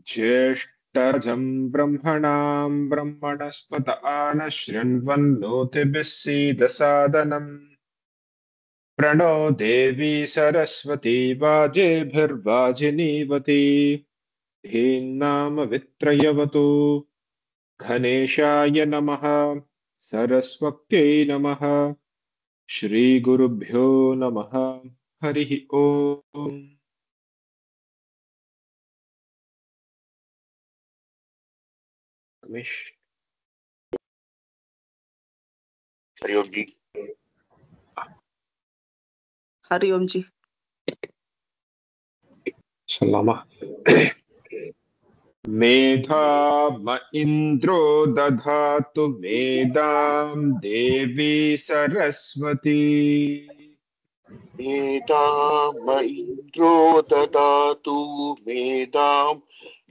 ज्येष्ठराजं ब्रह्मणां ब्रह्मणस्पत आनः शृण्वन्नोतिभिः सीदसादनम् प्रणो देवी सरस्वती वाजेभिर्वाजिनीवती धीन्नाम वित्रयवतु घनेशाय नमः सरस्वत्यै नमः श्रीगुरुभ्यो नमः हरिः ओम् रमेश हरिओम जी। हरिओम जी। सलामा मेधाम इन्द्रो दधातु मेदां देवी सरस्वती मेधाम इन्द्रो ददातु मेधां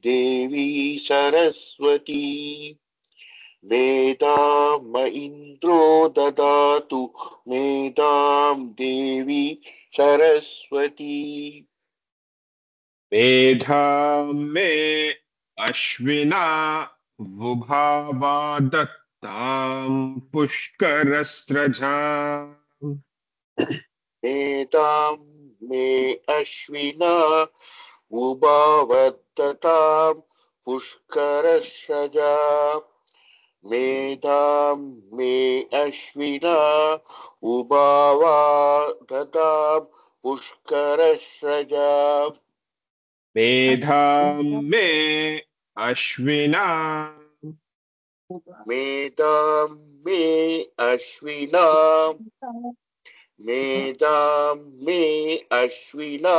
देवी सरस्वती। मेधाम इन्द्रो ददातु मेधां देवी सरस्वती। मेधां मे अश्विना वुभावा दत्तां पुष्करस्रजा मेधां मे अश्विना उभावत्ततां पुष्करशजा। मेधां मे अश्विना उभावाधतां पुष्करशजा। मेधां मे अश्विना मेधां मे अश्विना मेधां मे अश्विना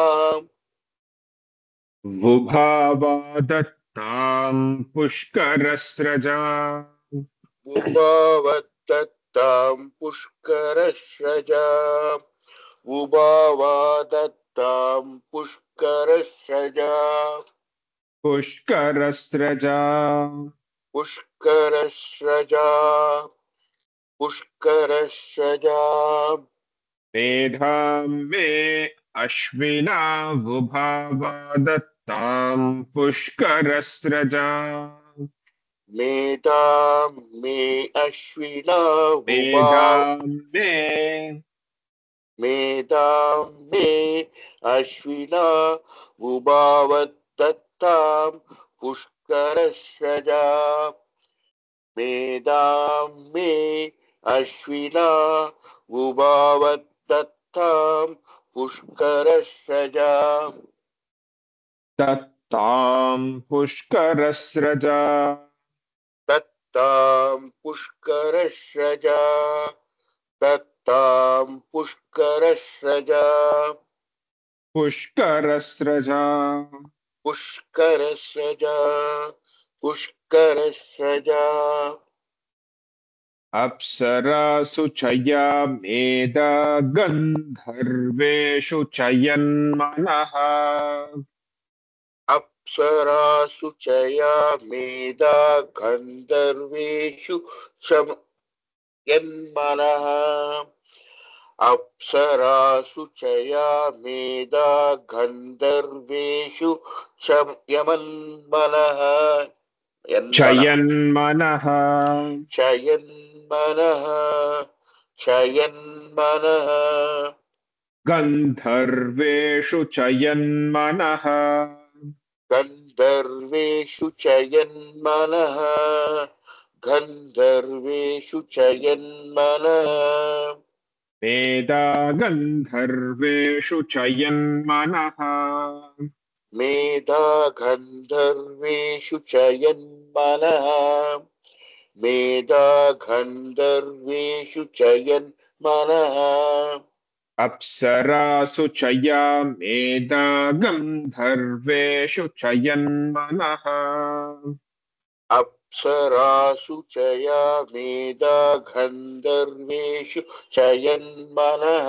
वुभावा दत्तां पुष्करस्रजा उभावत्ततां पुष्करशजा। उभावादत्तां पुष्करशजा। पुष्करस्रजा पुष्करशजा पुष्करशजा। मेधां मे अश्विना वुभावा दत्तां पुष्करस्रजा मेधां मे अश्विना मेधां मे मेधां मे अश्विना उभावत्ततां पुष्करशजा। मेधां मे अश्विना उभावत्ततां पुष्करशजा। दत्तां पुष्करस्रजा दत्तां पुष्करशजा। दत्तां पुष्करशजा। पुष्करस्रजा पुष्करशजा पुष्करशजा। अप्सरासु च या मेधा गन्धर्वेषु चयन्मनः अप्सरासु च या मेधा गन्धर्वेषु यन्मनः। अप्सरासु च या मेधा गन्धर्वेषु यमन्मनः चयन्मनः चयन्मनः चयन्मनः। गन्धर्वेषु चयन्मनः गन्धर्वेषु चयन्मनः गन्धर्वेषु चयन्मनः। मेधा गन्धर्वेषु चयन्मनः मेधा गन्धर्वेषु चयन्मनः मेधा गन्धर्वेषु चयन्मनः। अप्सरासु च या मेधा गन्धर्वेषु चयन्मनः अप्सरासु च या मेधा गन्धर्वेषु चयन्मनः।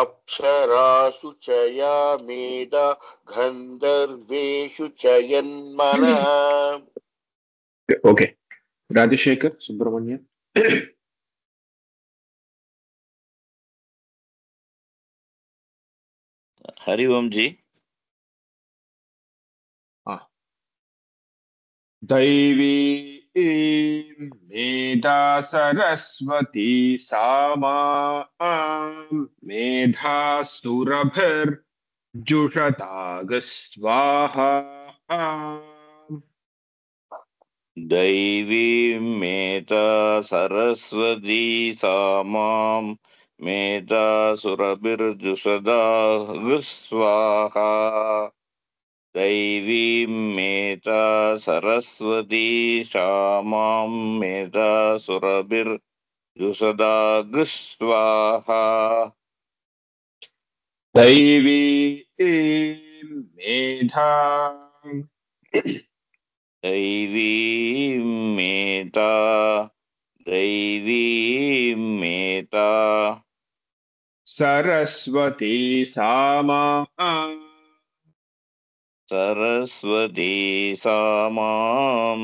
अप्सरासु च या मेधा गन्धर्वेषु चयन्मनः। ओके राजशेखर सुब्रमण्यन हरि ओम जी। दैवी मेधा सरस्वती सामा मेधा सुरभिर्जुषतागस्वाहा दैवी मेधा सरस्वती सामां मेधा सुरभिर्जुषदा स्वाहा दैवी मेधा सरस्वती सामां मेधा सुरभिर्जुषदा स्वाहा दैवी मेधा दैवी मेधा दैवी मेधा सरस्वती सामा सरस्वती सामां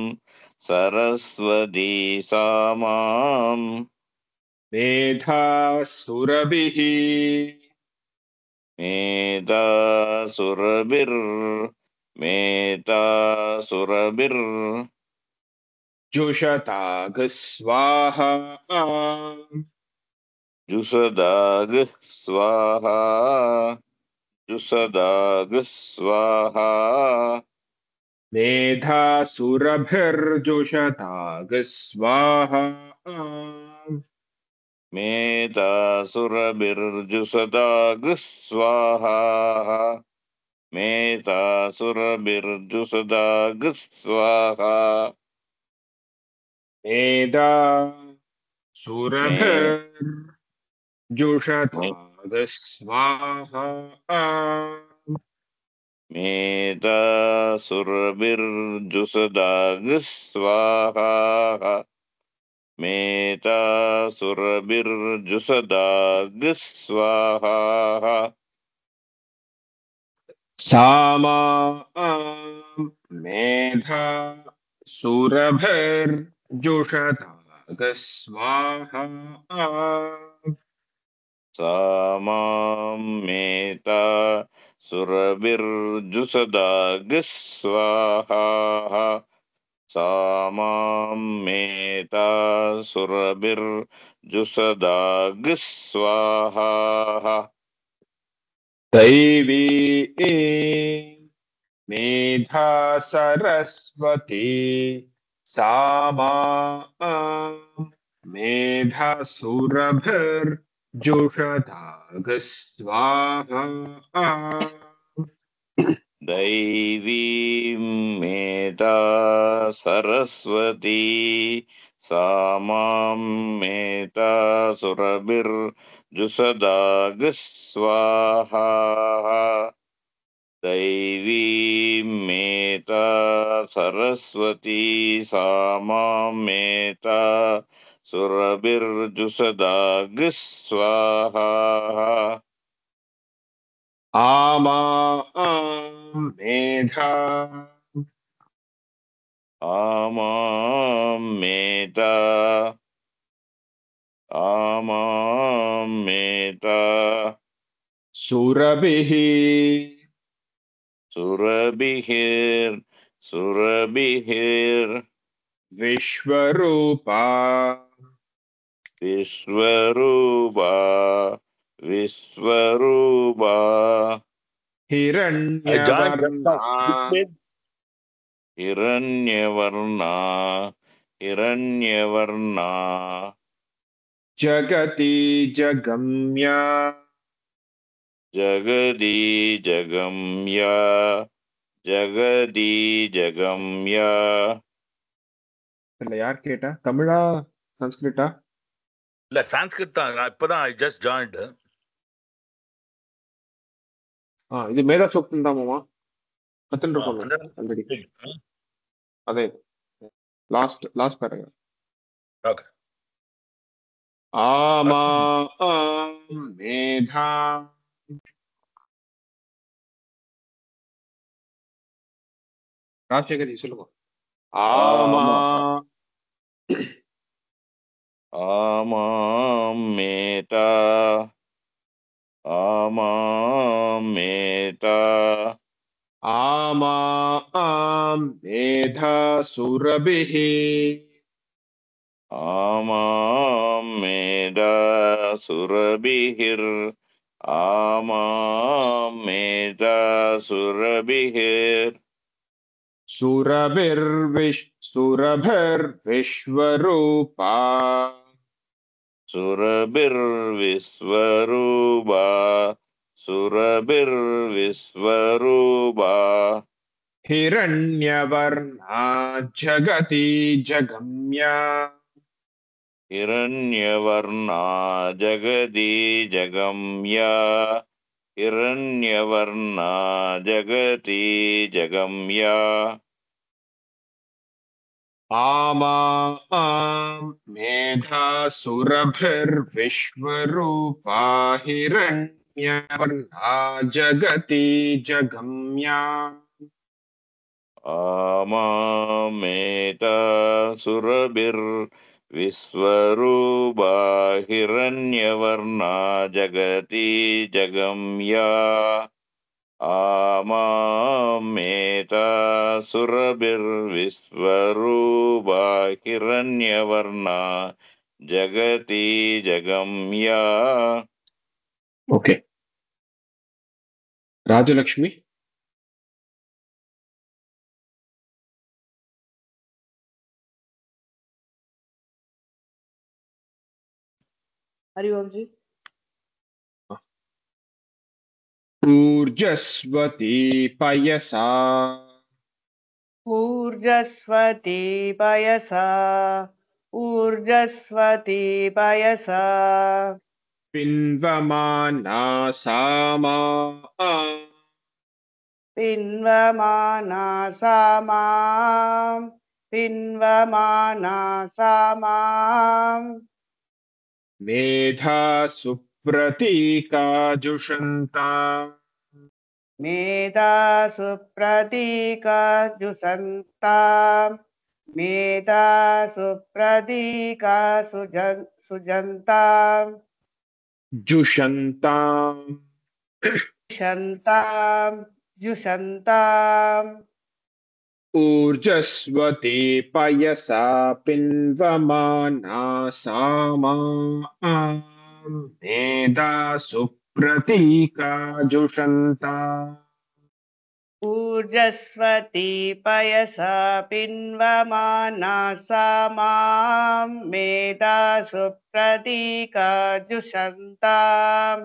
मेधा सुरभिः मेधा सुरभिर् जुषतागस्वाहा जुषदाग स्वाहा मेधा सुरभिर्जुषतागस्वाहा मेधा सुरभिर्जुषदाग स्वाहा मेधा सुरभिर्जुषदाग स्वाहा मेधा मे सुरभिर्जुषतागस्वाहा मेधा सुरभिर्जुषदाग स्वाहा मेधा सुरभिर्जुषदाग स्वाहा सामा मेधा सुरभिर्जुषतागस्वाहा सामां मेधा सुरभिर्जुषदाग स्वाहा सामां मेधा सुरभिर्जुषदाग स्वाहा दैवी मेधा सरस्वती सामा मेधा सुरभिर्जुषतागस्वाहा दैवी मेधा सरस्वती सामां मेधा सुरभिर्जुषदाग स्वाहा दैवी मेधा सरस्वती सामां मेधा सुरभिर्जुषदाग स्वाहा आमा मेधा आमां मेधा सुरभिः सुरभिर् विश्वरूपा विश्वरूपा हिरण्यवर्णा हिरण्यवर्णा जगति जगम्या जगदी जगम्या இல்ல யார் கேட்டா தமிழா சன்ஸ்கிரிட்டா இல்ல சான்ஸ்கிரிட் தான். இப்பதான் ஐ ஜஸ்ட் ஜாயின்ட். இது மேதா சூக்தம் தான் மாமா கத்துட்டு இருக்கோம் ஆல்ரெடி. அதே லாஸ்ட் பேராகிராஃப். ஓகே. ஆமா மேதா ராஜசேகர் சொல்லுங்க. आमां मेधा आमा मेधासुरभिः आमां मेधासुरभिः आमां मेधासुरभिः सुरभिर्विश्वरूपा सुरभिर्विश्वरूपा सुरभिर्विश्वरूपा हिरण्यवर्णा जगति जगम्या हिरण्यवर्णा जगति जगम्या हिरण्यवर्णा जगति जगम्या आमां मेधासुरभिर्विश्वरूपा हिरण्यवर्णा जगति जगम्या आमामेतासुरभिर्विश्वरूपा हिरण्यवर्णा जगति जगम्या आमामेतासुरभिर्विश्वरूपा हिरण्यवर्णा जगति जगम्या ओके राजलक्ष्मी हरिओम जी। ऊर्जस्वती पयसा ऊर्जस्वती पयसा ऊर्जस्वती पयसा पिन्वमाना सामा पिन्वमाना सामां पिन्वमाना सामां मेधा सुप्रतीका जुषन्ता मेधासु प्रतीका जुषन्तां मेधासु प्रतीका सुजन्तां जुषन्ताम् जुषन्तां जुषन्ताम् ऊर्जस्वती पयसा पिन्वमाना सामा मेधा सुप्रतीका जुषन्ता ऊर्जस्वती पयसा पिन्वमाना सामां मेधासु प्रतीका जुषन्ताम्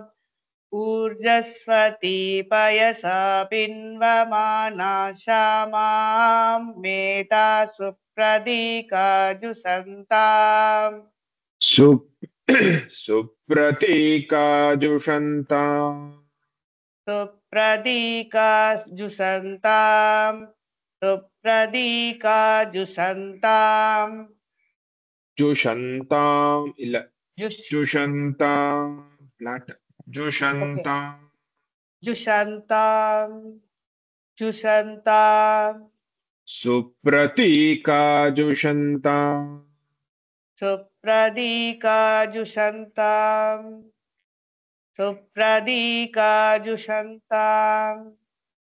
ऊर्जस्वती पयसा पिन्वमाना सामां मेधासु प्रतीका जुषन्ताम् सुप्रतीका जुषन्ता सुप्रतीका जुषन्ताम् सुप्रतीका जुषन्ताम् जुषन्ताम् इल्ल जुष- जुषन्ताम् फ्लाट जुषन्ताम् जुषन्ताम् जुषन्ताम् सुप्रतीका जुषन्ताम् सुप्रतीका जुषन्ताम् सुप्रतीका जुषन्ताम्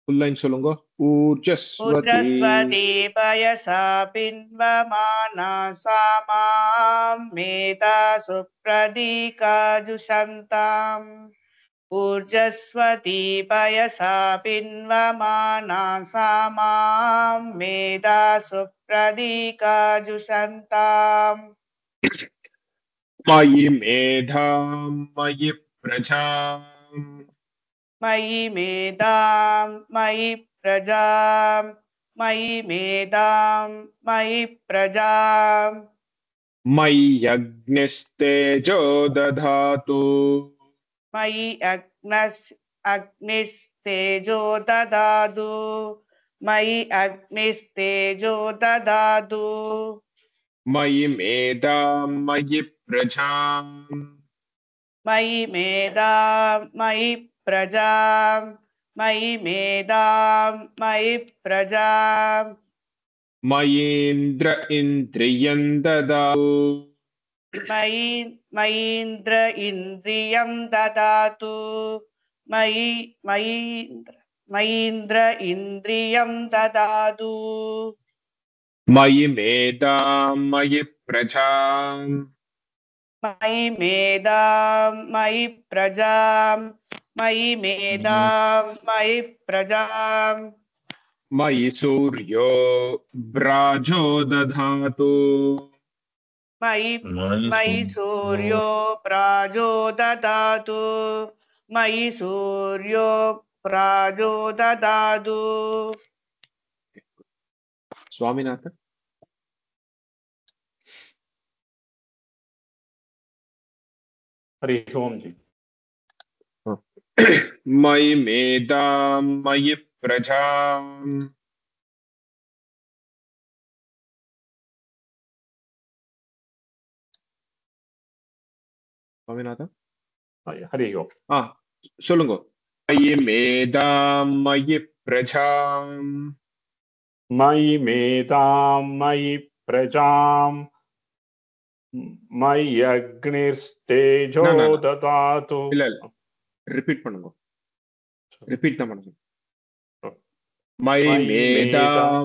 फुल लाइन சொல்லுங்க ऊर्जस्वती ऊर्जस्वती पयसा पिन्वमाना सामां मेधासु प्रतीका जुषन्ताम् ऊर्जस्वती पयसा पिन्वमाना सामां मेधासु प्रतीका जुषन्ताम् मयि मेधां मयि प्रजाम् मयि मेधां मयि प्रजां मयि मेधां मयि प्रजां मयि अग्निस्तेजो दधातु मयि अग्निस्तेजो ददातु मयि अग्निस्तेजो ददातु मयि मेधां मयि प्रजाम् मयि मेधां मयि प्रजां मयि मेधां मयि प्रजां मयीन्द्र इन्द्रियं ददातु मयीन्द्र इन्द्रियं ददातु मयि मयीन्द्र इन्द्रियं ददातु मयि मेधां मयि प्रजां मयि मेधां मयि प्रजां मयि मेधां मयि प्रजां मयि सूर्यो भ्राजो दधातु मयि सूर्यो प्राजो ददातु मयि सूर्यो प्राजो ददातु स्वामीनाथ हरि ओम जी। मयि मेधां मयि प्रजां स्वामीनाथ हरि ओम। சொல்லுங்க मयि मेधां मयि प्रजां मयि मेधां मयि प्रजां मयि अग्निस्तेजो ददातु। இல்ல ரிப்பீட் பண்ணுங்க ரிப்பீட் தான் பண்ணுங்க मयि मेधां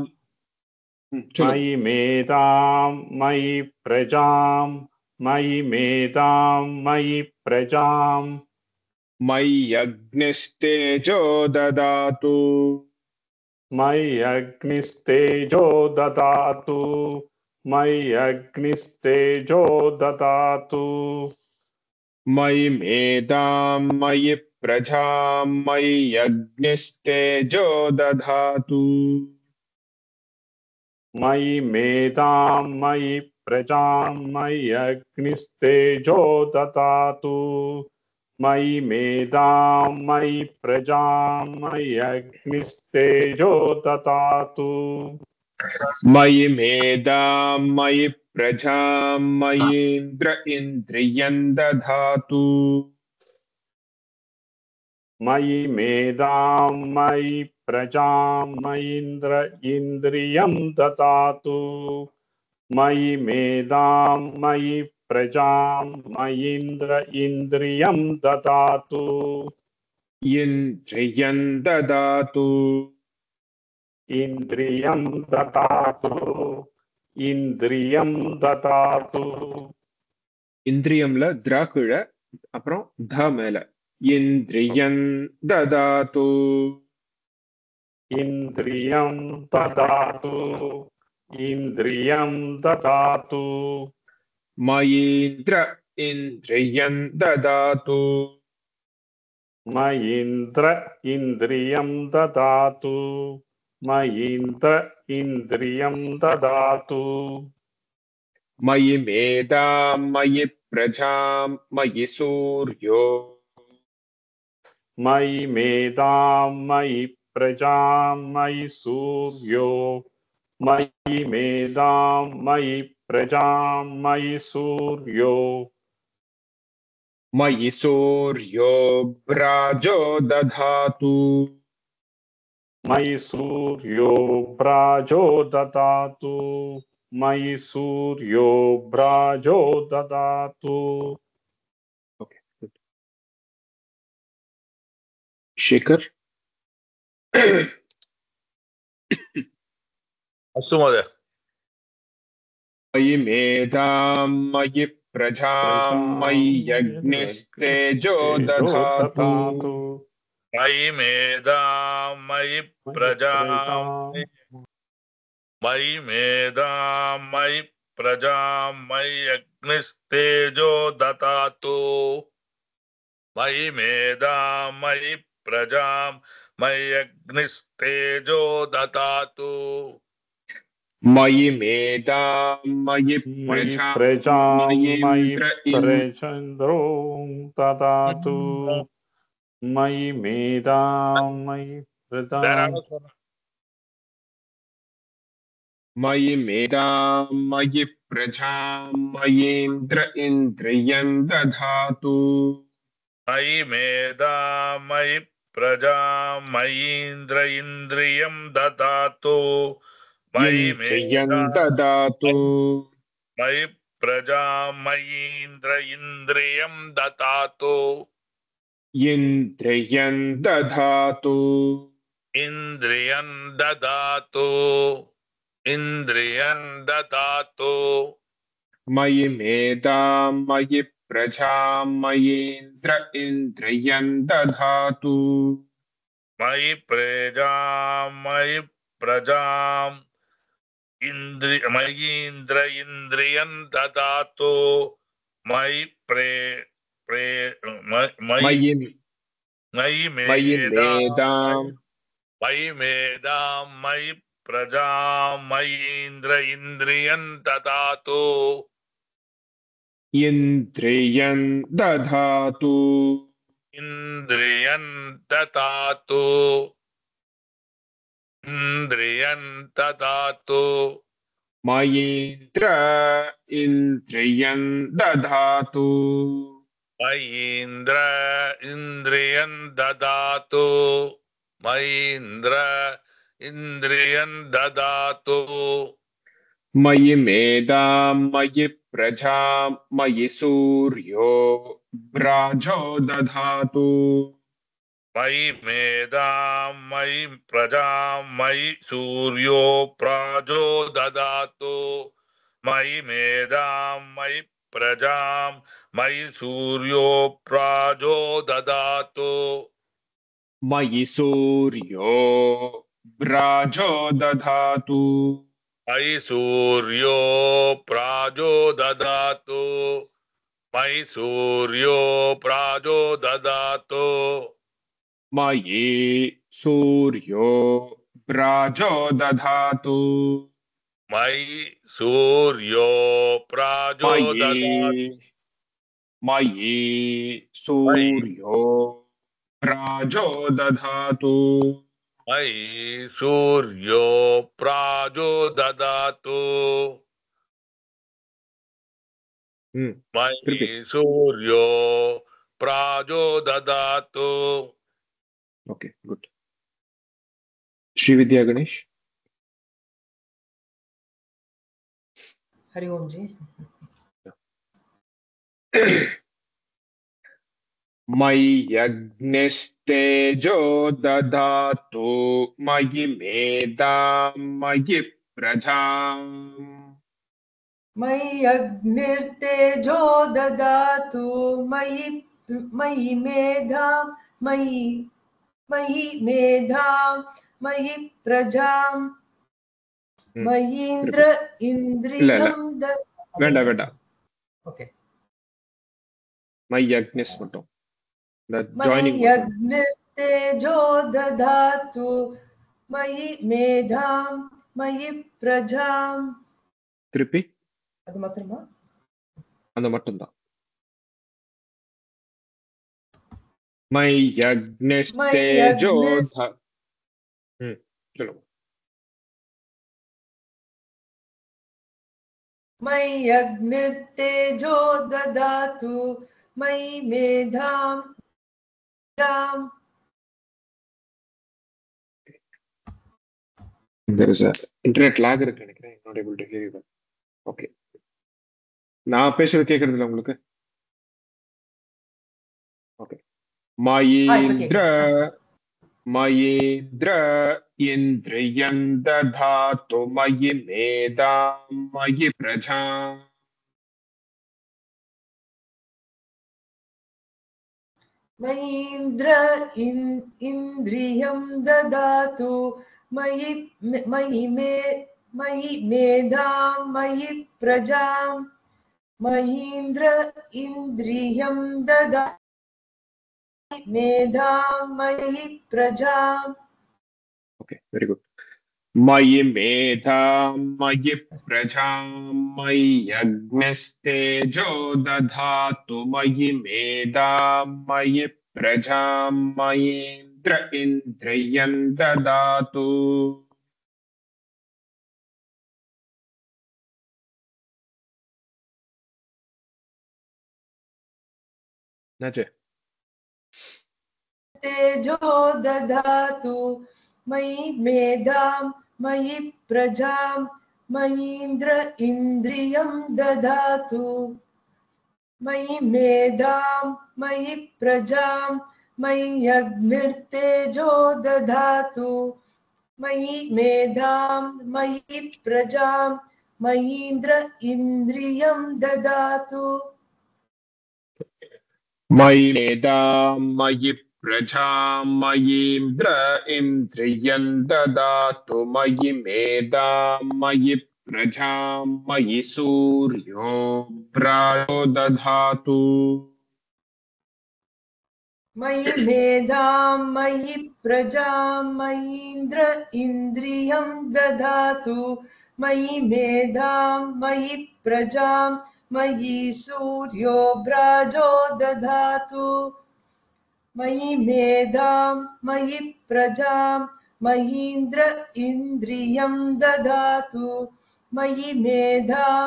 मयि मेधां मयि प्रजां मयि मेधां मयि प्रजां मयि अग्निस्तेजो ददातु मयि अग्निस्तेजो ददातु मयि अग्निस्तेजो ददातु मयि मेधां मयि प्रजां मयि अग्निस्तेजो दधातु मयि मेधां मयि प्रजां मयि अग्निस्तेजो ददातु मयि मेधां मयि प्रजां मयि अग्निस्तेजो ददातु मयि मेधां मयि प्रजां मयीन्द्र इन्द्रियं दधातु मयि मेधां मयि प्रजां मयीन्द्र इन्द्रियं ददातु मयि मेधां मयि प्रजां मयीन्द्र इन्द्रियं ददातु इन्द्रियं ददातु इन्द्रियं ददातु इन्द्रियं ददातु இந்திரியம்ல திராக்குழ அப்புறம் த மேல இந்திரியன் ददातु इन्द्रियं ददातु इन्द्रियं ददातु मयीन्द्र इन्द्रियं ददातु मयीन्द्र इन्द्रियं ददातु मयीन्द्र इन्द्रियं ददातु मयि मेधां मयि प्रजां मयि सूर्यो मयि मेधां मयि प्रजां मयि सूर्यो मयि मेधां मयि प्रजां मयि सूर्यो मयि सूर्यो भ्राजो दधातु मयि सूर्यो भ्राजो ददातु मयि सूर्यो भ्राजो ददातु। शेखर अस्तु महोदय। मयि मेधां मयि प्रजां मयि अग्निस्तेजो दधातु मयि मेधां मयि प्रजां मयि मेधां मयि प्रजां मयि अग्निस्तेजो ददातु मयि मेधां मयि प्रजां मयि अग्निस्तेजो ददातु मयि मेधां मयि प्रजां मयि प्रचन्द्रो ददातु मयि मेधां मयि प्रजां मयि मेधां मयि प्रजां मयीन्द्र इन्द्रियं दधातु मयि मेधां मयि प्रजां मयीन्द्र इन्द्रियं ददातु मयि इन्द्रियं ददातु मयि प्रजां मयीन्द्र इन्द्रियं ददातु इन्द्रियं दधातु इन्द्रियं ददातु इन्द्रियं ददातु मयि मेधां मयि प्रजां मयीन्द्र इन्द्रियं दधातु मयि प्रजां मयीन्द्र इन्द्रियं ददातु मयि मयि मेधां मेधां मयि प्रजां मयीन्द्र इन्द्रियं ददातु इन्द्रियं दधातु इन्द्रियं ददातु इन्द्रियं ददातु मयीन्द्र इन्द्रियं दधातु मयीन्द्र इन्द्रियं ददातु मयीन्द्र इन्द्रियं ददातु मयि मेधां मयि प्रजां मयि सूर्यो ब्राजो दधातु मयि मेधां मयि प्रजां मयि सूर्यो प्राजो ददातु मयि मेधां मयि प्रजां मयि सूर्यो प्राजो ददातु मयि सूर्यो ब्राजो दधातु मयि सूर्यो प्राजो ददातु मयि सूर्यो प्राजो ददातु मयि सूर्यो ब्राजो दधातु मयि सूर्यो प्राजो ददातु मयि सूर्यो प्राजो दधातु मयि सूर्यो प्राजो ददातु मयि सूर्यो प्राजो ददातु ओके गुड श्री विद्या गणेश हरि ओम जी मयि यज्ञस्तेजो दधातु मयि मेधां मयि प्रजां मयि अग्निर्तेजो ददातु मयि मेधां मयि प्रजां मयीन्द्र इन्द्रियं वेंडा ओके मयि यज्ञस मट्टुम मयि यज्ञर्तेजो दधातु मयि मेधां मयि प्रजां திருப்பி அது மாத்திரமா அந்த மட்டும்தான் मयि यज्ञस्तेजो चलो मयि अग्निर्तेजो ददातु मयि मेधां there is a internet lag இருக்கு நினைக்கிறேன் not able to hear you well okay நான் பேசுறது கேக்குறது இல்ல உங்களுக்கு okay मयीन्द्र इन्द्रियं दधातु मयि मेधां मयि प्रजां मयीन्द्र इन्द्रियं ददातु मयि मेधां मयि प्रजां मयीन्द्र इन्द्रियं ददातु मेधां मयि प्रजां okay very good मयि मेधां मयि प्रजां मयि यज्ञस्तेजो दधातु मयि मेधां मयि प्रजां मयीन्द्र इन्द्रियं ददातु नाचे तेजो दधातु मयि मेधां मयि प्रजां मयीन्द्र इन्द्रियं ददातु मयि मेधां मयि प्रजां मय्यग्निर्तेजो दधातु मयि मेधां मयि प्रजां मयीन्द्र इन्द्रियं ददातु मयि मेधां मयि प्रजां मयीन्द्र इन्द्रियं ददातु मयि मेधां मयि प्रजां मयि सूर्यो प्रायो दधातु मयि मेधां मयि प्रजां मयीन्द्र इन्द्रियं ददातु मयि मेधां मयि प्रजां मयि सूर्यो प्राजो दधातु मयि मेधां मयि प्रजां मयीन्द्र इन्द्रियं ददातु मयि मेधां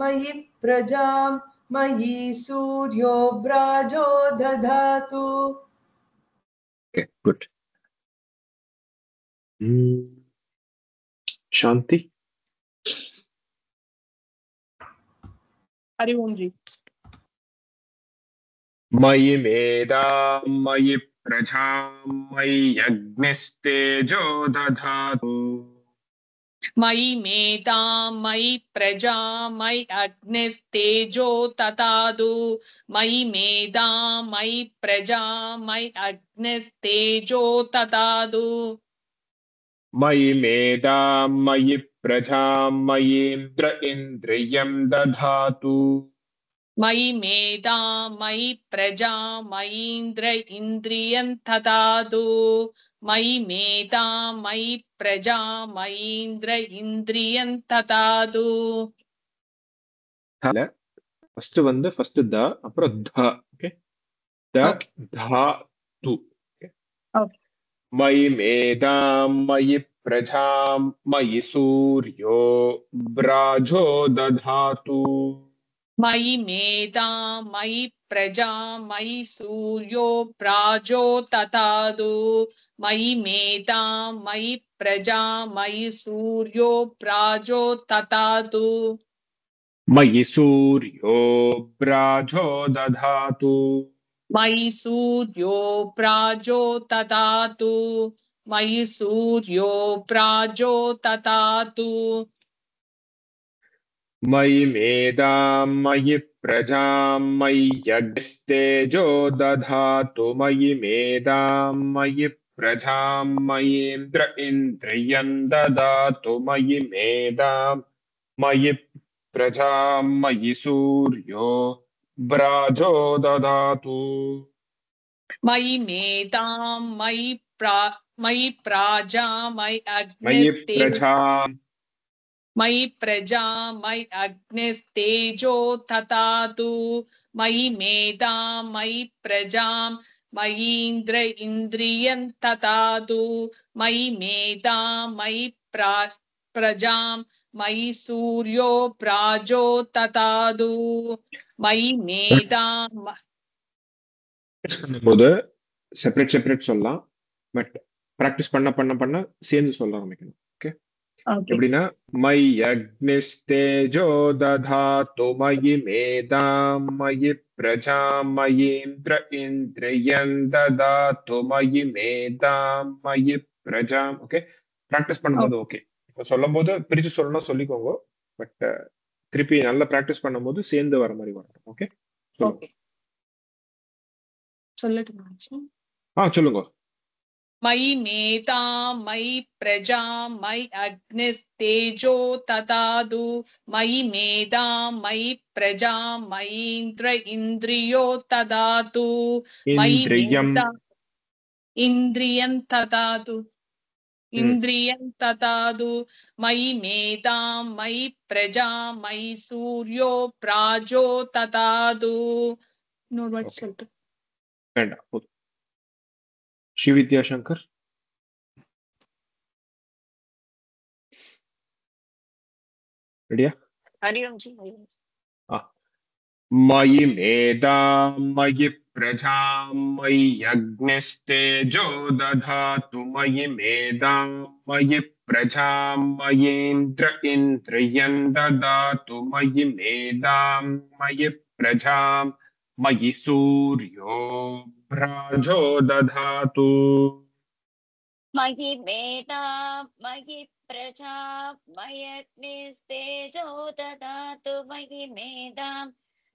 मयि प्रजां मयि सूर्यो प्राजो दधातु Okay, good. Shanti. हरि ओम जी मयि मेधां मयि प्रजां मयि अग्निस्तेजो दधातु मयि मेधां मयि प्रजा मयि अग्निस्तेजो ददातु मयि मेधां मयि प्रजा मयि अग्निस्तेजो ददातु मयि मेधां मयि प्रजां मयीन्द्र इन्द्रियं दधातु मयि मेधां मयि प्रजा मयीन्द्र इन्द्रियं ददातु मयि मेधां मयि प्रजा मयीन्द्र इन्द्रियं ददातु फर्स्ट வந்து ஃபர்ஸ்ட் த அப்புறம் த ஓகே த धा तु ओके मयि मेधां मयि प्रजां मयि सूर्यो ब्राजो दधातु मयि मेधां मयि प्रजा मयि सूर्यो प्राजो ददातु मयि मेधां मयि प्रजा मयि सूर्यो प्राजो ददातु मयि सूर्यो ब्राजो दधातु मयि सूर्यो प्राजो ददातु मयि सूर्यो प्राजो ददातु मयि मेधां मयि प्रजां मयि अग्निस्तेजो दधातु मयि मेधां मयि प्रजां मयीन्द्र इन्द्रियं ददातु मयि मेधां मयि प्रजां मयि सूर्यो ब्राजो ददातु मयि मेधां मयि प्राजा मयि मयि अग्निस्तेजो प्रजां मयि प्रजा मयि अग्निस्तेजो ददातु मयि मेधां मयि प्रजां मयीन्द्र इन्द्रियं ददातु मयि मेधां मयि प्रजां मयि सूर्यो प्राजो ददातु मयि मेधां போது செப்பரேட் செப்பரேட் சொல்லலாம் பட் பிராக்டிஸ் பண்ண பண்ண பண்ண சேர்ந்து சொல்ல ஆரம்பிக்கணும் ஓகே எப்படின்னா மை அக்னிஸ்தேஜோ ததாது மயி மேதாம் மயி பிரஜாம் மயீந்திர இந்திரியன் ததாது மயி மேதாம் மயி பிரஜாம் ஓகே பிராக்டிஸ் பண்ணும்போது ஓகே இப்போ சொல்லும் போது பிரிச்சு சொல்லணும் சொல்லிக்கோங்க பட் திருப்பி நல்லா பிராக்டிஸ் பண்ணும்போது சேர்ந்து வர மாதிரி வரணும் ஓகே சொல்லுங்க मयि मेधां मयि प्रजा मयि अग्निस्तेजो ददातु मयि मेधां मयि प्रजा मयीन्द्र इन्द्रियो ददातु मयि इन्द्रियं ददातु इन्द्रियं ददातु मयि मेधां मयि प्रजा मयि सूर्यो प्राजो ददातु श्री विद्याशंकर रेडिया हरिओम जी मयि मेधां मयि प्रजां मयि अग्निस्तेजो दधातु मयि मेधां मयि प्रजां मयीन्द्र इन्द्रियं ददातु मयि मेधां मयि प्रजां मयि सूर्यो भ्राजो दधातु मयि मेधा मयि प्रजा मयग्निस्तेजो ददातु मयि मेधा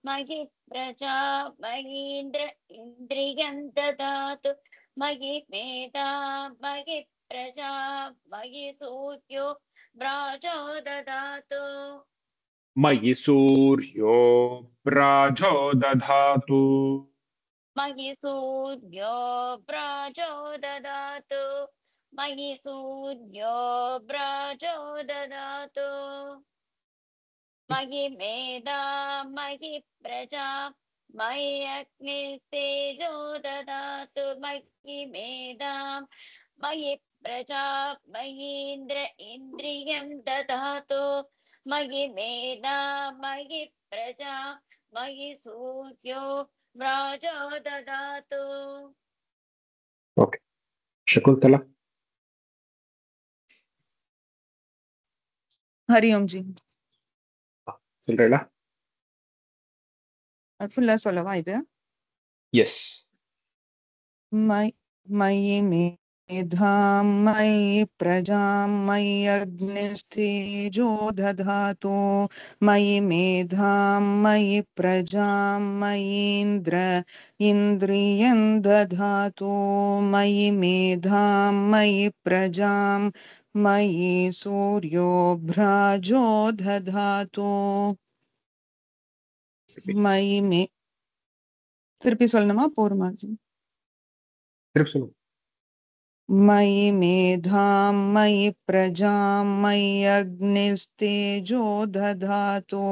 मयि प्रजा मयीन्द्र इन्द्रियं ददातु मयि मेधा मयि प्रजा मयि सूर्यो भ्राजो ददातु मयि सूर्यो भ्राजो दधातु मयि सूर्यो भ्राजो ददातु मयि सूर्यो भ्राजो ददातु मयि मेधा मयि प्रजा मयि अग्निस्तेजो ददातु मयि मेधा मयि प्रजा मयीन्द्र इन्द्रियं ददातु मयि मेधा मयि प्रजा मयि सूर्यो भ्राजो ददातु ओके शकुंतला हरि ओम जी சொல்றீங்களா ஃபுல்லா சொல்லவா இது எஸ் मयि मेधां मयि प्रजां मयि अग्निस्तेजो दधातु मयि मेधां मयि प्रजां मयीन्द्र इन्द्रियं दधातु मयि मेधां मयि प्रजां मयि सूर्यो भ्राजो दधातु मयि मे திருப்பி சொல்லணுமா போருமா ஜி திருப்பி சொல்லுங்க मयि मेधां मयि प्रजां मयि अग्निस्तेजो दधातु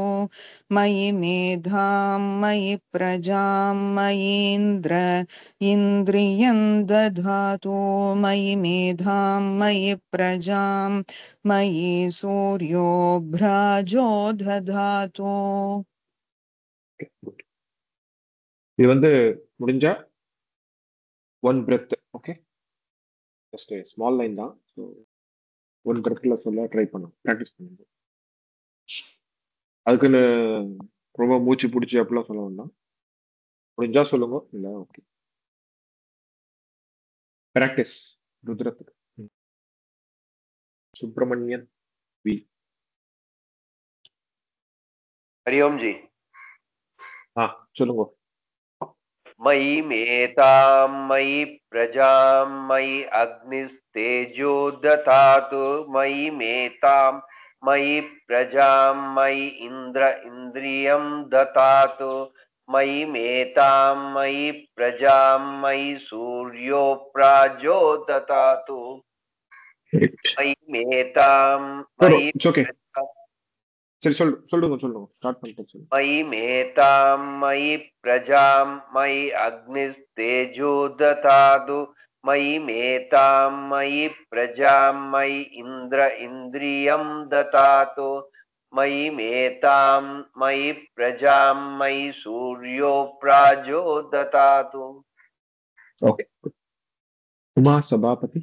मयि मेधां मयि प्रजां मयीन्द्र इन्द्रियं दधातु मयि मेधां मयि प्रजां मयि सूर्यो भ्राजो दधातु இது வந்து முடிஞ்சா one breath okay just small line தான் ஸோ ஒன் பிரெத்ல சொல்ல ட்ரை பண்ணுங்க ப்ராக்டிஸ் பண்ணுங்க அதுக்குன்னு ரொம்ப மூச்சு பிடிச்சி அப்படிலாம் சொல்ல வேண்டாம் முடிஞ்சா சொல்லுங்க இல்லை ஓகே ப்ராக்டிஸ் ருத்ரத்துக்கு சுப்பிரமணியன் வி हरिओम जी ஆ சொல்லுங்க मयि मेतां मयि प्रजां मयि अग्निस्तेजो दधातु मयि मेतां मयि प्रजां मयि इन्द्र इन्द्रियं दधातु मयि मेतां मयि प्रजां मयि सूर्यो प्राजो दधातु मयि मेतां मयि இட்ஸ் ஓகே சரி சொல்லுங்க ஸ்டார்ட் பண்ணிட்டு சொல்லுங்க मयि मेतां मयि प्रजां मयि अग्निस्तेजो दधातु मयि मेतां मयि प्रजां मयि इन्द्र इन्द्रियं दधातु मयि मेतां मयि प्रजां मयि सूर्यो प्राजो दधातु ओके उमा सभापति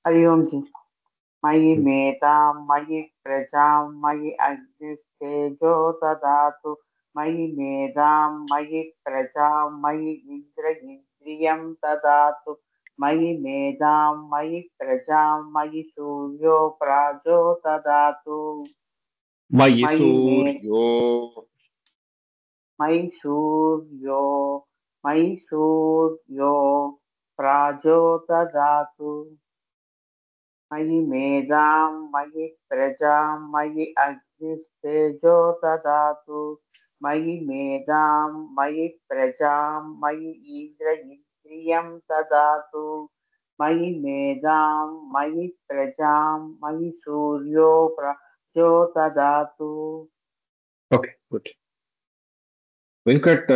हरि ओम जी मयि मेधां मयि प्रजां मयि अग्निस्तेजो ददातु मयि मेधां मयि प्रजां मयि इन्द्र इन्द्रियं ददातु मयि मेधां मयि प्रजां मयि सूर्यो प्राजो ददातु मयि सूर्यो प्राजो ददातु मयि मेधां मयि प्रजां मयि अग्निस्तेजो ददातु मयि मेधां मयि प्रजां मयि इन्द्र इन्द्रियं ददातु मयि मेधां मयि प्रजां मयि सूर्यो प्राजो ददातु ओके गुड वेंकट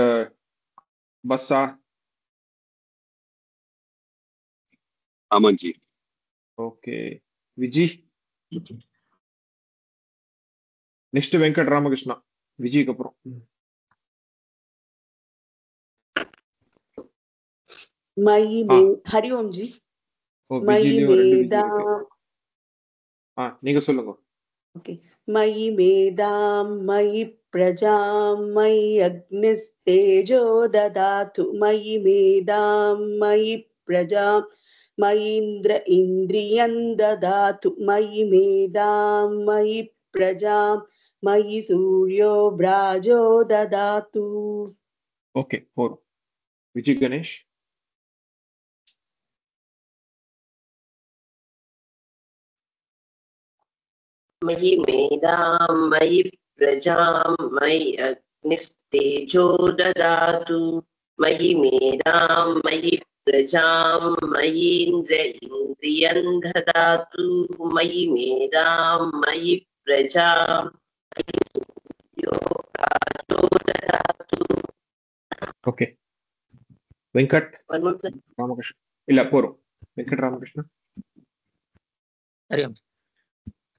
बस्सा आमन जी ओके विजी नेक्स्ट वेंकट रामकृष्ण विजी कपरो मयि हरि ओम जी ओ विजी लियो ரெண்டு विजी இருக்கு நீங்க சொல்லுங்க ओके मयि मेधां मयि प्रजां मयि अग्निस्तेजो ददातु मयि मेधां मयि प्रजां मयीन्द्र इन्द्रियं ददातु मयि मेधां मयि प्रजां मयि सूर्यो व्राजो ददातु. Okay, 4. Vijay Ganesh. मयि मेधां मयि प्रजां मयि अग्निस्तेजो ददातु मयि मेधां मयि प्रजां मयीन्द्र इन्द्रियं ददातु मयि मेधां मयि प्रजां मयि सूर्यो व्राजो ददातु. Okay. Venkat One more time. Ramakrishna. Illa 4. Venkat Ramakrishna. Hari ओम्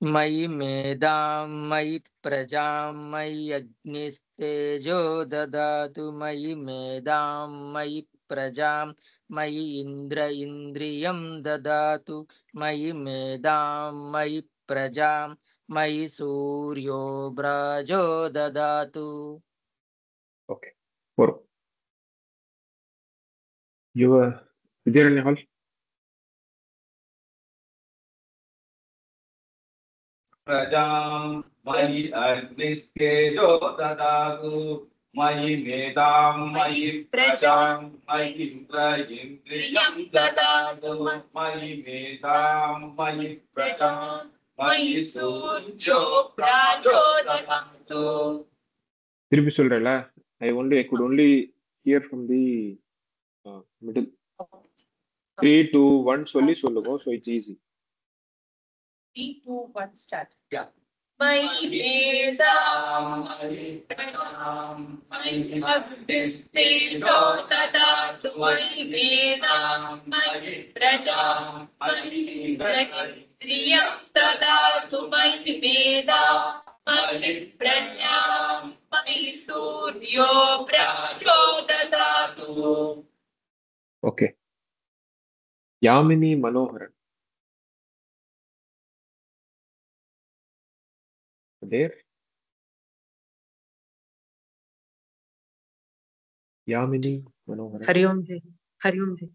मयि मेधां मयि प्रजां मयि अग्निस्तेजो ददातु मयि मेधां मयि प्रजां मयि इन्द्र इन्द्रियं ददातु मयि मेधां मयि प्रजां मयि सूर्यो व्राजो ददातु. Okay. 4. Your Vidyaranya Hall. प्रजां मयि अग्निस्तेजो ददातु मयि मेधां मयि प्रजां मयि इन्द्र इन्द्रियं ददातु मयि मेधां मयि प्रजां मयि सूर्यो व्राजो ददातु. திருப்பி சொல்றேன்ல I could only hear from the middle. 3, 2, 1 சொல்லி சொல்லுங்க, so it's easy. 3, 2, 1 start. Yeah. मयि मेधां मयि प्रजां मयि अग्निस्तेजो ददातु मयि मेधां मयि प्रजां मयि इन्द्र इन्द्रियं ददातु मयि मेधां मयि प्रजां मयि सूर्यो व्राजो ददातु. Okay. Yamini Manoharan. There. Yamini Manoharan. Hariom जी. हरिओम जी.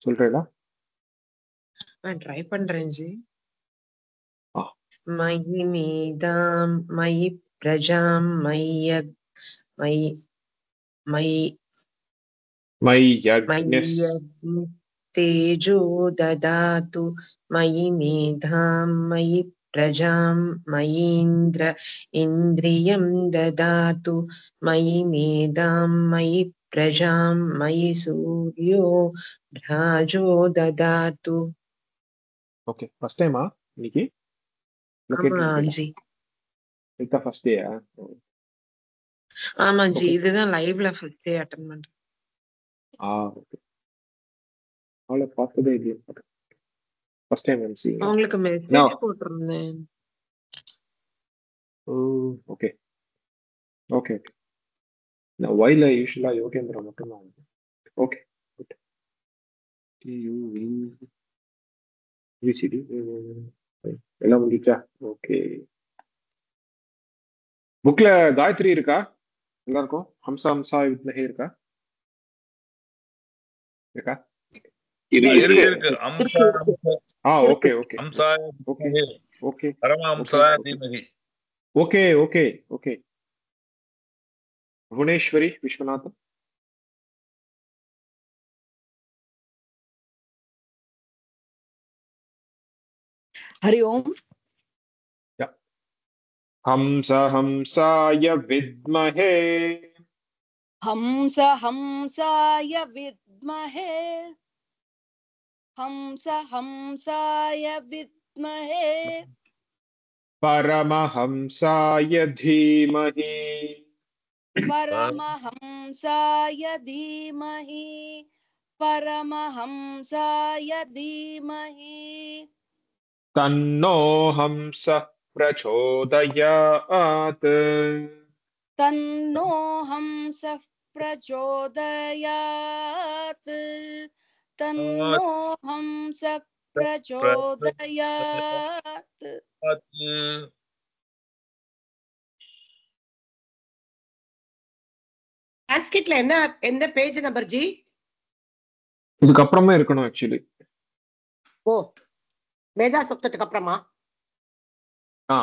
சொல்றேடா. मैं ट्राई பண்றேன் जी. मयि मेधां मयि प्रजां मयि तेजो ददातु मयि मेधां मयि प्रजां मयीन्द्र इन्द्रियं ददातु मयि मेधां मयि प्रजां मयि सूर्यो व्राजो ददातु. Okay, first time இன்னைக்கு ஆமா ஜி. இதுதான் first day ஆமா ஜி, இதுதான் லைவ்ல ஃபர்ஸ்ட் டே அட்டெண்ட் பண்றேன். ஓகே. அவளை பார்த்ததே இல்லையே. First time MC. உங்களுக்கு மெசேஜ் போட்டுருந்தேன். Okay okay. நான் வைல யூஷுவலா யோகேந்திரா மட்டும் தான். Okay good. விசிடி எல்லாம் முடிச்சா? ஓகே. புக்ல காயத்ரி இருக்கா எல்லாருக்கும்? ஹம்சா ஹம்சா வித்மஹே இருக்கா? இருக்கா? இருக்கு. ஓகே ஓகே ஓகே ஓகே பரமஹம்சாய தீமஹி. Okay okay okay. Bhuvaneswari Viswanathan. हरि ओम. हंस हंसाय विद्महे हंस हंसाय विद्महे हंस हंसाय विद्महे परमहंसाय धीमहि परमहंसाय धीमहि परमहंसाय धीमहि तन्नो हंसः प्रचोदयात् तन्नो हंसः प्रचोदयात् तन्नो हंसः प्रचोदयात् சான்ஸ்கிரிட்ல எந்த பேஜ் நம்பர் ஜி? இதுக்கு அப்புறமா இருக்கணும் ஆக்சுவலி. ஓ, மேதா சுக்தத்துக்கு அப்புறமா?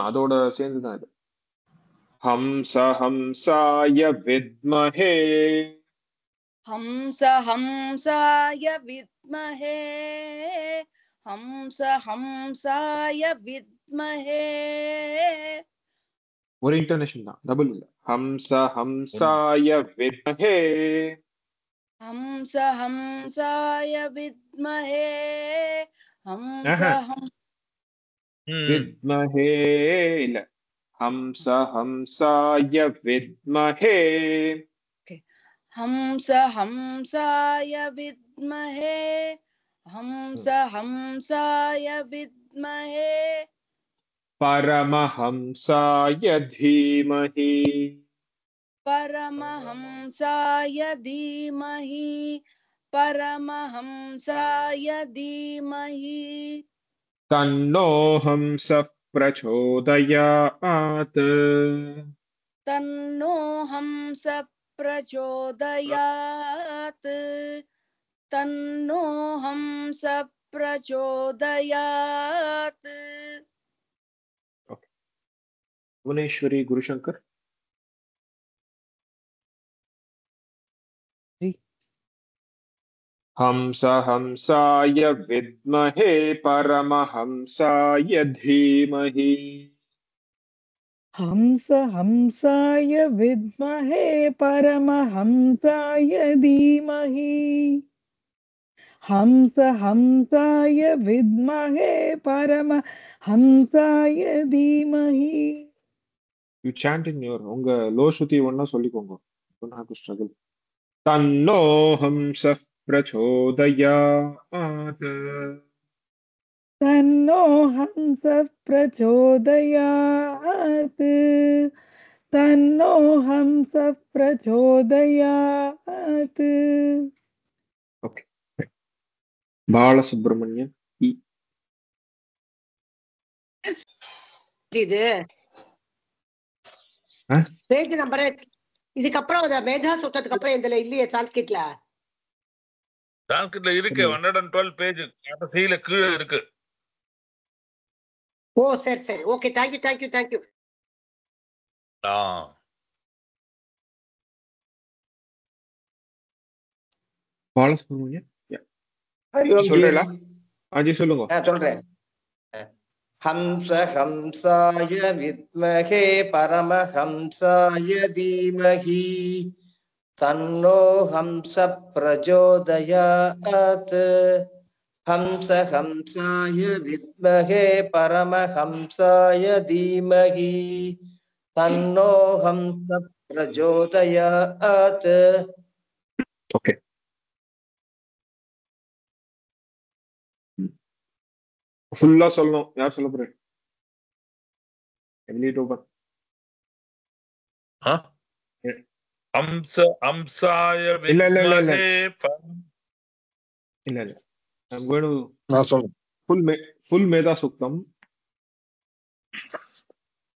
அதோட சேர்ந்துதான் இது. ஹம்ச ஹம்சாய வித்மஹே हंस हंसाय विद्महे हंस हंसाय विद्महे. ஒரு இன்டர்நேஷன் தான், டபுள் இல்ல. ஹம்ச ஹம்சாய வித்மஹே हंस हंसाय विद्महे हंस வித்மஹே இல்ல, ஹம்ச ஹம்சாய வித்மஹே हंस हंसाय विद्महे हंस हंसाय विद्महे परमहंसाय धीमहि परमहंसाय धीमहि परमहंसाय धीमहि तन्नो हंसः प्रचोदयात् तन्नो हंस प्रचोदयात् तन्नो हंस प्रचोदयात्. भुवनेश्वरी गुरुशंकर. हंस हंसाय विद्महे परमहंसाय धीमहि हंस हंसाय विद्महे परमहंसाय धीमहि हंस हंसाय विद्महे परमहंसाय धीमहि. You chant in your unga low shruti onna sollikonga, don't have to struggle. Tanno hamsah prachodayat तन्नो हंसः प्रचोदयात् तन्नो हंसः प्रचोदयात्. Okay. Balasubramanian. இது பேஜ் நம்பர் இதுக்கு அப்புறம் மேதா சுத்தத்துக்கு அப்புறம் இதுல இல்லையே சான்ஸ்கிரிட்ல. சான்ஸ்கிரிட்ல இருக்கு 112 பேஜ் கடைசியில கீழே இருக்கு. ஓ சரி சரி, okay, thank you thank you thank you. Balasubramanian சொல்றீங்களா? அஜி சொல்லுங்க. சொல்றேன். ஹம்ச ஹம்சாய வித்மஹே பரமஹம்சாய தீமஹி தன்னோ ஹம்ச பிரச்சோதயாத் ஹம்ச ஹம்சாய வித்மஹே பரமஹம்சாய தீமஹி தன்னோ ஹம்ச பிரச்சோதயாத். ஓகே, ஃபுல்லா சொல்லணும். யார் சொல்ல போறேன்? ஹம்ச ஹம்சாய இல்ல இல்ல இல்ல இல்ல வித்மஹே இல்ல இல்ல I'm going to full Meda Suktam.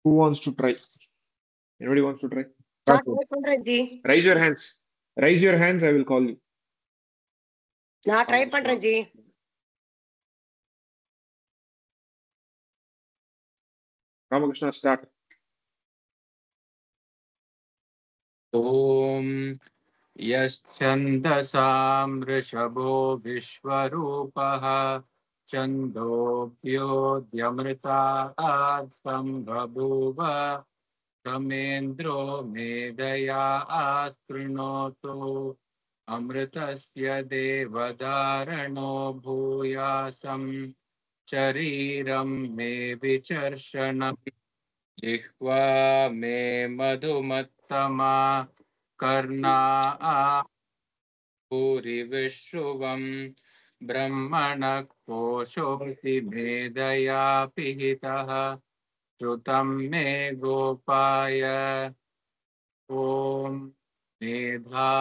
Who wants to try? Anybody wants to try? Raise your hands. Raise your hands, I will call you. நான் ட்ரை பண்றேன் ஜி. Ramakrishna, start. Om यश्छन्दसां वृषभो विश्वरूपः छन्दोऽप्योऽद्यमृतात् सम्बभूव तमेन्द्रो मेधया आस्तृणोतु अमृतस्य देवधारणो भूयासं शरीरं मे विचर्षणम् जिह्वा मे मधुमत्तमा कर्णा भूरिविश्रुवं ब्रह्मणः कोशोऽस्ति मेधया पिहितः श्रुतं मे गोपाय ॐ मेधा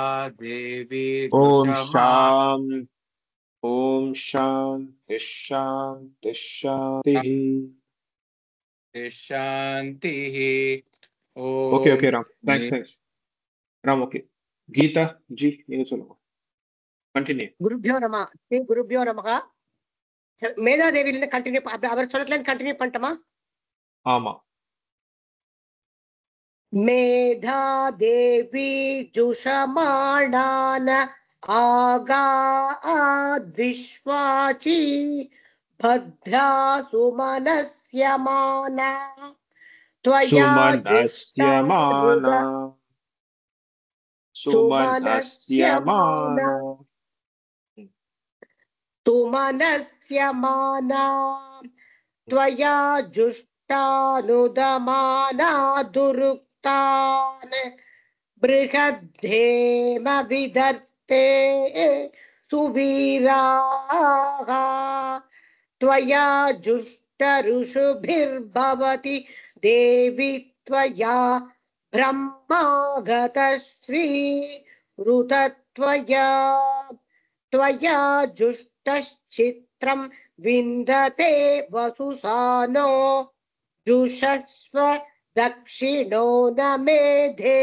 देवी Om Sham ओम शांति शांति शांति। शान्तिः okay ॐ okay Ram, thanks Ram. Okay Geeta ji நீங்க சொல்லுங்க, कंटिन्यू. குருபியோ நம. ஸ்ரீ குருபியோ நமக. மேதாதேவியிலிருந்து கண்டினியூ, அவர் சொல்லத்துல இருந்து கண்டினியூ பண்ணட்டுமா? ஆமா. मेधादेवी जुषमाणान आगाद्विश्वाची भद्रा सुमनस्यमाना त्वया सुमनस्यमाना सुमनस्यमाना सुमनस्यमाना त्वया जुष्टानुदमाना दुरुक्तान् बृहद्धेम विदर्ते सुवीराः त्वया जुष्टऋषुभिर्भवति देवी त्वया ब्रह्मागतश्री ऋतत्वया त्वया जुष्टश्चित्रं विन्दते वसुसानो जुषस्व दक्षिणो न मेधे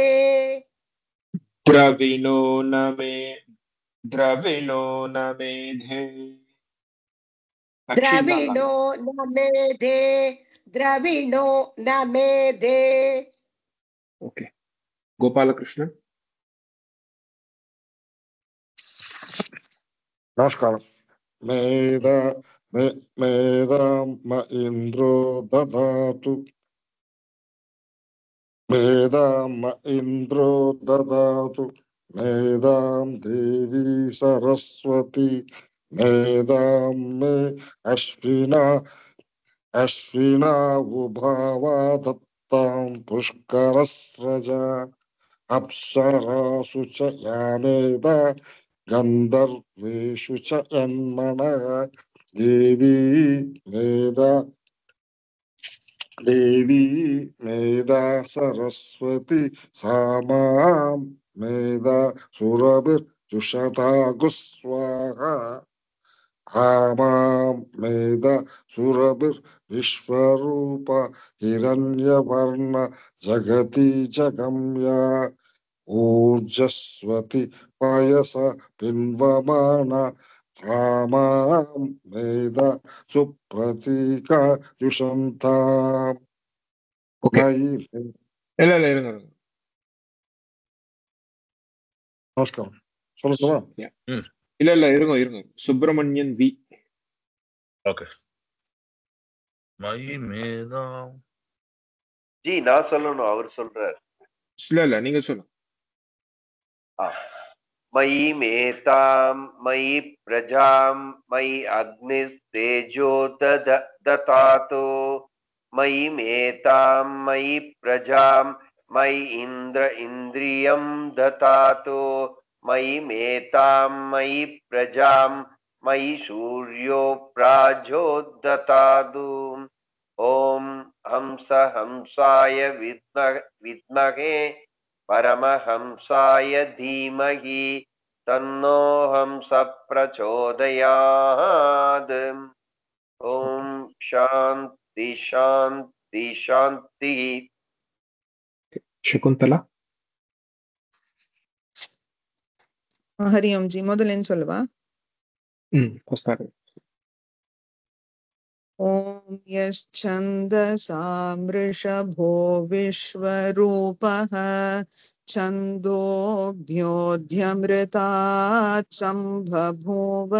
द्रविणो न मेधे द्रविणो न मेधे द्रविणो न मेधे. ओके गोपालकृष्ण. नमस्कार. मेदां म इन्द्रो ददातु मेदां देवी सरस्वती मेदां मे अश्विना उभावा दत्तां पुष्करस्रजा अप्सरासु च यामेदा गन्धर्वेषु च यन्मनः देवी मेधा सरस्वती सामां मेधा सुरभिर्जुषता गुस्वाहा आमां मेधा सुरभिर्विश्वरूप हिरण्यवर्ण जगति जगम्या ऊर्जस्वती पयस पिन्वमाना आमां मेधा सुप्रतीका युषन्ताम्. நமஸ்காரம். சொல்லட்டுமா? இல்ல இருங்க சுப்பிரமணியன் வி. ஓகே. மயி மேதாம் ஜி நான் சொல்லணும், அவர் சொல்றார். இல்ல நீங்க சொல்லுங்க. मयि मेतां मयि प्रजां मयि अग्निस्तेजो ददातु मयि मेतां मयि प्रजां मयि इन्द्रियं ददातु मयि मेतां मयि प्रजां मयि सूर्यो प्राजोदतातु ॐ हंसाय विद्महे परमहंसाय धीमहि तन्नो हंस प्रचोदयात्. ओम शांति शांति शांति. शकुंतला. हरि ओम जी ಮೊದಲು ಏನು சொல்லுவா? ॐ यश्छन्दसां वृषभो विश्वरूपः छन्दोभ्योऽध्यमृतात् सम्बभूव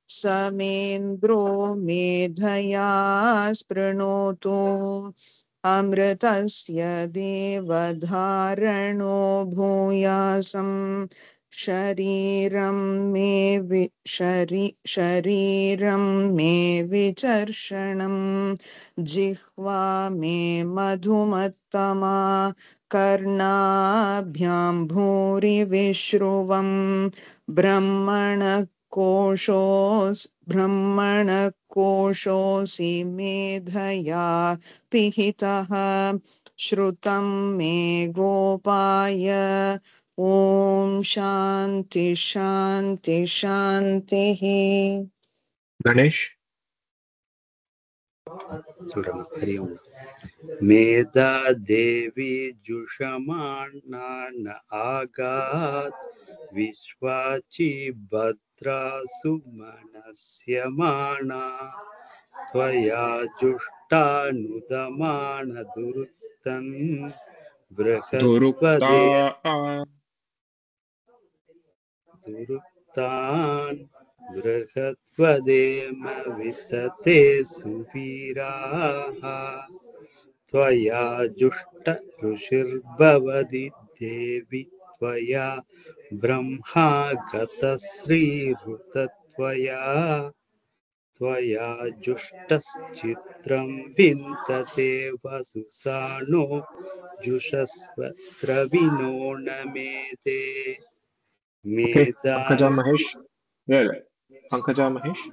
समेन्द्रो मेधया स्पृणोतु अमृतस्य देवधारणो भूयासम् शरीरं मे विचर्षणं जिह्वा मे मधुमत्तमा कर्णाभ्यां भूरिविश्रुवं ब्रह्मणकोशोऽसि मेधया पिहितः श्रुतं मे गोपाय ఓం శాంతి శాంతి శాంతి. గణేష్ சொல்றேன். ஹரி ஓம். மேதா தேவி ஜுஷமானான ஆகாத் விஸ்வாச்சி பத்ரா சுமனஸ்யமானா त्वया जुष्टानुदमान दुरुक्तन् दुरुक्तान् बृहत्वदेम वितते सुवीराः त्वया जुष्ट ऋषिर्भवति देवि त्वया ब्रह्मा गतश्रीहृतत्वया त्वया जुष्टश्चित्रं विन्तते वसुसानो जुषस्व द्रविणो न मेते मेधा పంకజా మహేష్ పంకజా మహేష్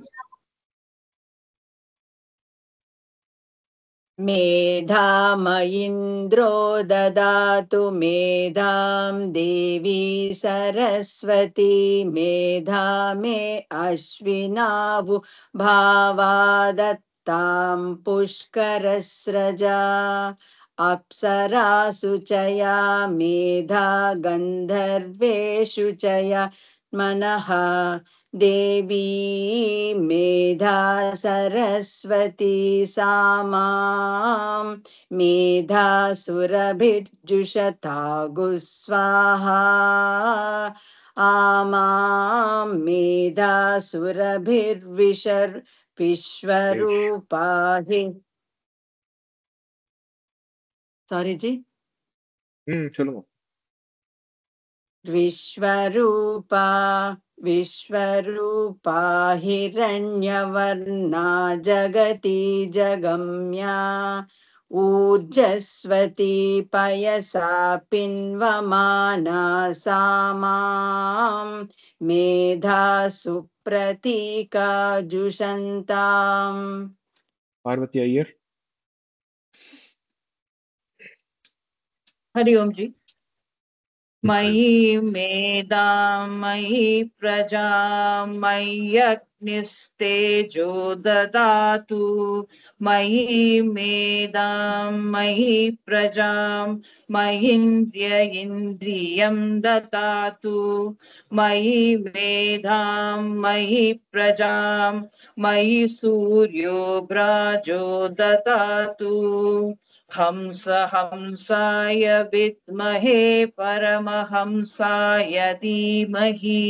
मेधामयीन्द्रो ददातु मेधां देवी सरस्वती मेधा मे अश्विनावु भावादत्तां पुष्करस्रजा अप्सरासु च या मेधा गन्धर्वेषु च या मनः देवी मेधा सरस्वती सामां मेधा सुरभिर्जुषतागु स्वाहा आमां मेधा विश्वरूपाहि सॉरी जी சொல்லுங்க विश्वरूपा हिरण्यवर्णा जगति जगम्या ऊर्जस्वती पयसा पिन्वमाना सा मां मेधा सुप्रतीका जुषन्ताम्. पार्वती अय्यर हरि ओम जी. मयि मेधा मयि प्रजा मय्यग्निस्तेजो ददातु मयि मेधा मयि प्रजा मयीन्द्रियं ददातु मयि मेधा मयि प्रजा मयि सूर्यो भ्राजो ददातु हंसाय विद्महे परमहंसाय धीमहि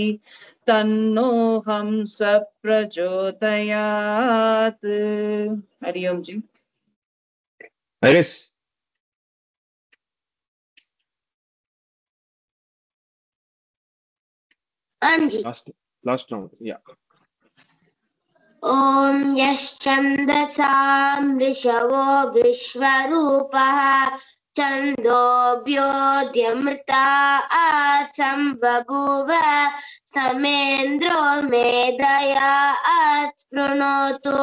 तन्नो हंस प्रचोदयात्. हरि ओम जी. Iris Anji. Last round, yeah. ॐ यश्चन्दसां ऋषवो विश्वरूपः छन्दोऽभ्योऽध्यमृता सम्बभूव समेन्द्रो मेधया स्पृणोतु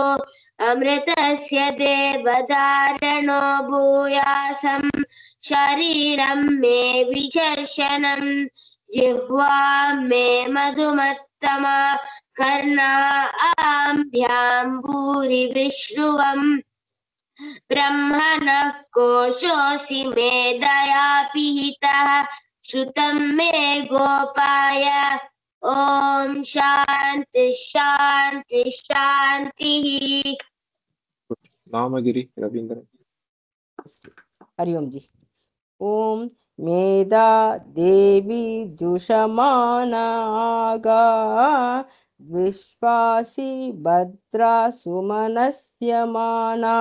अमृतस्य देवधारणो भूयासं शरीरं मे विचर्षणं जिह्वा मे मधुमत्तमा कर्णाभ्यां भूरि विश्रुवम् ब्रह्मणः कोशोऽसि मेधया पिहितः श्रुतं मे गोपाय. ॐ शान्ति शान्ति शान्तिः. नामगिरि रवींद्र. हरि ओम जी. ओम मेधा देवी जुषमानागा विश्वासी भद्रा सुमनस्यमाना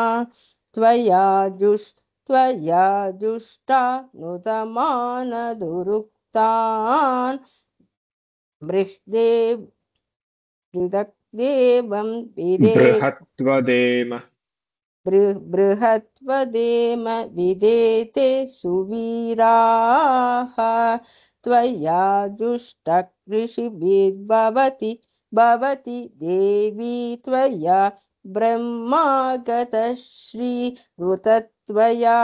त्वया जुष्टा नुतमान दुरुक्तान् बृहत्देवं बृहत्वदेम विदेते सुवीराः त्वया जुष्टकृषिभिर्भवति देवी त्वया ब्रह्मागतश्रीहृतत्वया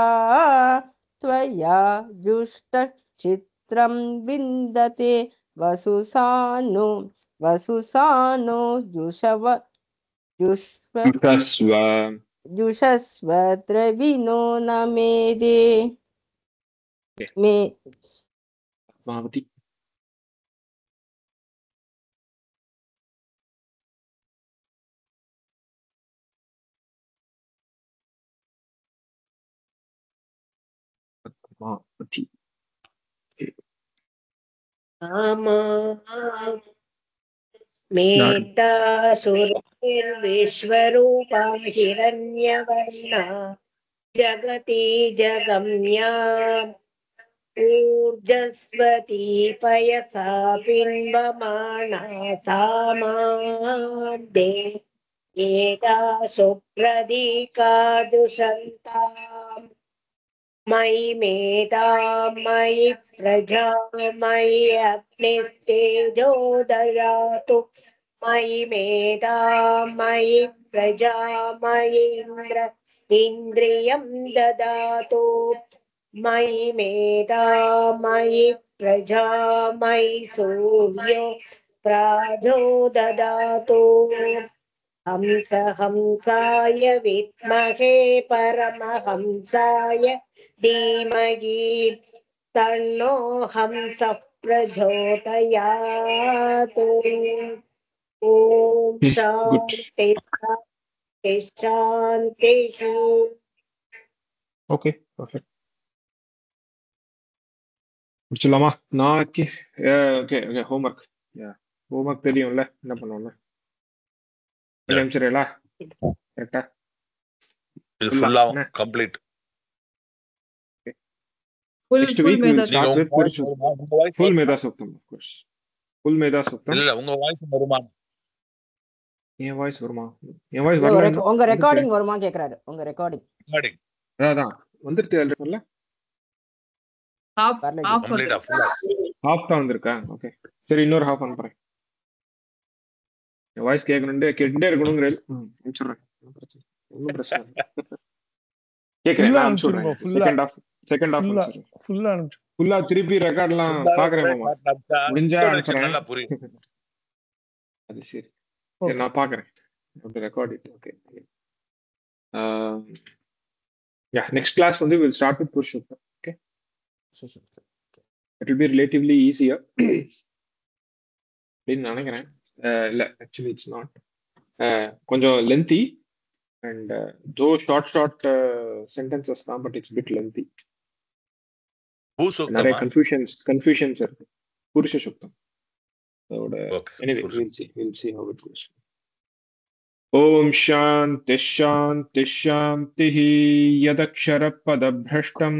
त्वया जुष्टचित्रं चित्रं विन्दते वसुसानो जुषस्व द्रविणो न मेदे मे पद्मावती मेधासुरविश्वरूपा हिरण्यवर्णा जगति जगम्या ऊर्जस्वती पयसा बिम्बमाणा सामादे एता सुप्रदीका दुषन्ताम् मयि मेधा मयि प्रजा मयि अग्निस्तेजो ददातु मयि मेधा मयि प्रजा मयि इन्द्रियं ददातु मयि मेधा मयि प्रजा मयि सूर्यो प्राजो ददातु हंसाय विद्महे परमहंसाय धीमहि तन्नो हंसः प्रचोदयात् ॐ शान्ति शान्तिः ஓகே பர்ஃபெக்ட் முடிச்சலாமா நாளைக்கு ஓகே ஓகே ஹோம்ஒர்க் ஹோம்ஒர்க் தெரியும்ல என்ன பண்ணுவோம்ல நிமிஷம்ல கரெக்டா இது ஃபுல்லா complete next week we will start with full Medha Suktam of course full Medha Suktam இல்ல உங்க வாய்ஸ் வருமா என் வாய்ஸ் வருமா என் வாய்ஸ் வரல உங்க ரெக்கார்டிங் வருமா கேக்குறாரு உங்க ரெக்கார்டிங் அதான் வந்துருச்சு ஆல்ரெடி ஹாஃப் தான் வந்திருக்கா ஓகே சரி இன்னொரு ஹாஃப் அனுப்புறேன் என் வாய்ஸ் கேட்டே இருக்கணுங்கிற அனுப்பிச்சுடுறேன் ஒன்றும் பிரச்சனை கேட்குறேன் அனுப்பிச்சுடுறேன் செகண்ட் ஹாஃப் ஃபுல்லா திருப்பி ரெக்கார்ட்லாம் பாக்குறேன் முடிஞ்சா அனுப்புறேன் அது சரி சரி நான் பாக்குறேன் record it okay next class வந்து we'll start with Purushottam okay it will be relatively easier அப்படின்னு நினைக்கிறேன் இல்ல actually it's not கொஞ்சம் lengthy and though short sentences தான் but it's a bit lengthy நிறைய confusions இருக்கு புருஷ சுத்தம் அதோட anyway we'll see how it goes Om Shanti Shanti Shantihi Yadakshara Padabhrashtam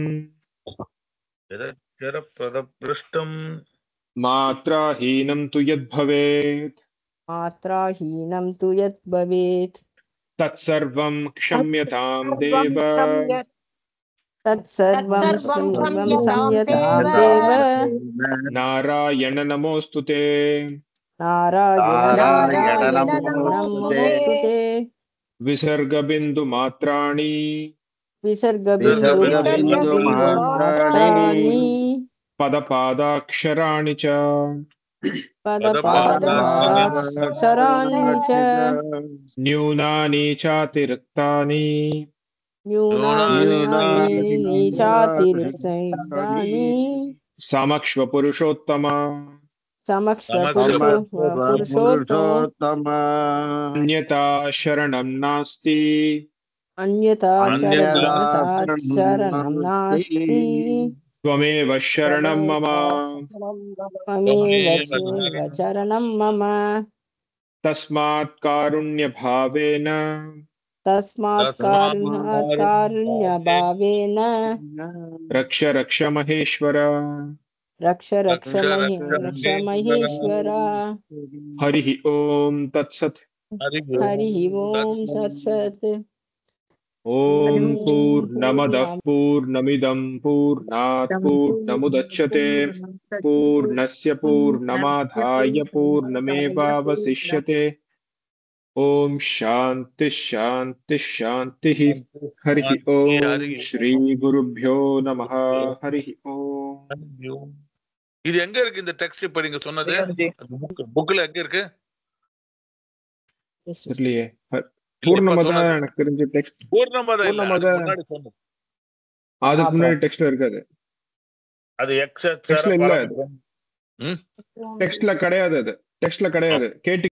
Matrahinam tu yad bhavet Tatsarvam Kshamyatam Deva Narayana Namostute Narayana नमोस्तुते विसर्ग बिंदु मात्राणि पदपादाक्षराणि च न्यूनानि चातिरिक्तानि समक्ष्व पुरुषोत्तम पुरुषोत्तम अन्यथा शरणं नास्ति त्वमेव शरणं मम तस्मात् कारुण्यभावेन रक्ष रक्ष महेश्वर रक्ष महेश्वर हरि ओम तत्सत् ओम पूर्णमदः पूर्णमिदं पूर्णात् पूर्णमुदच्यते पूर्णस्य पूर्णमादाय पूर्णमेवावशिष्यते ओम शांति शांति शांतिः हरि ओम श्री गुरुभ्यो नमः हरि ओम இது எங்க இருக்கு இந்த டெக்ஸ்ட் இப்ப நீங்க சொன்னது புக்ல எங்க இருக்கு இல்லையே பூர்ணமதா எனக்கு தெரிஞ்ச டெக்ஸ்ட் பூர்ணமதா இல்ல பூர்ணமதா முன்னாடி சொன்னது அதுக்கு முன்னாடி டெக்ஸ்ட்ல இருக்காது அது டெக்ஸ்ட்ல இல்ல அது டெக்ஸ்ட்ல கிடையாது அது டெக்ஸ்ட்ல கிடையாது கேட்டி